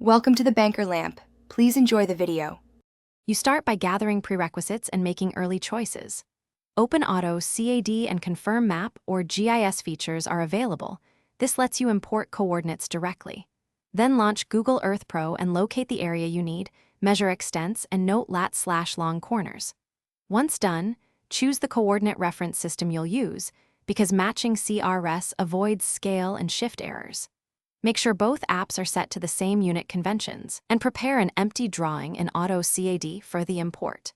Welcome to the Banker Lamp. Please enjoy the video. You start by gathering prerequisites and making early choices. Open Auto CAD and Confirm Map or GIS features are available. This lets you import coordinates directly. Then launch Google Earth Pro and locate the area you need, measure extents, and note lat/long corners. Once done, choose the coordinate reference system you'll use, because matching CRS avoids scale and shift errors. Make sure both apps are set to the same unit conventions, and prepare an empty drawing in Auto CAD for the import.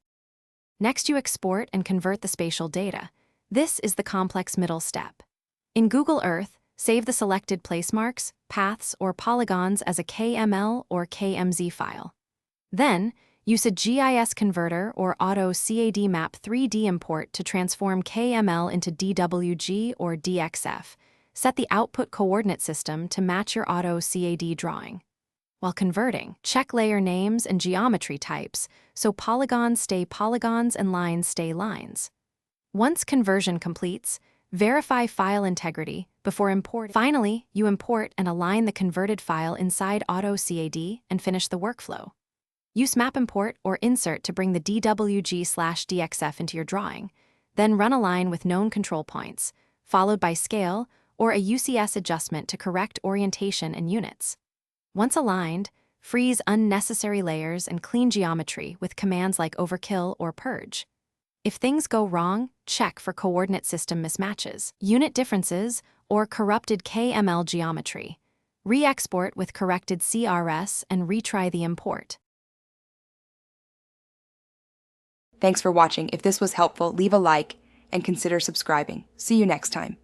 Next, you export and convert the spatial data. This is the complex middle step. In Google Earth, save the selected place marks, paths, or polygons as a KML or KMZ file. Then, use a GIS converter or Auto CAD Map 3D import to transform KML into DWG or DXF. Set the output coordinate system to match your Auto CAD drawing. While converting, check layer names and geometry types so polygons stay polygons and lines stay lines. Once conversion completes, verify file integrity before importing. Finally, you import and align the converted file inside Auto CAD and finish the workflow. Use Map Import or Insert to bring the DWG/DXF into your drawing. Then run a line with known control points, followed by Scale or a UCS adjustment to correct orientation and units. Once aligned, freeze unnecessary layers and clean geometry with commands like Overkill or Purge. If things go wrong, check for coordinate system mismatches, unit differences, or corrupted KML geometry. Re-export with corrected CRS and retry the import. Thanks for watching. If this was helpful, leave a like and consider subscribing. See you next time.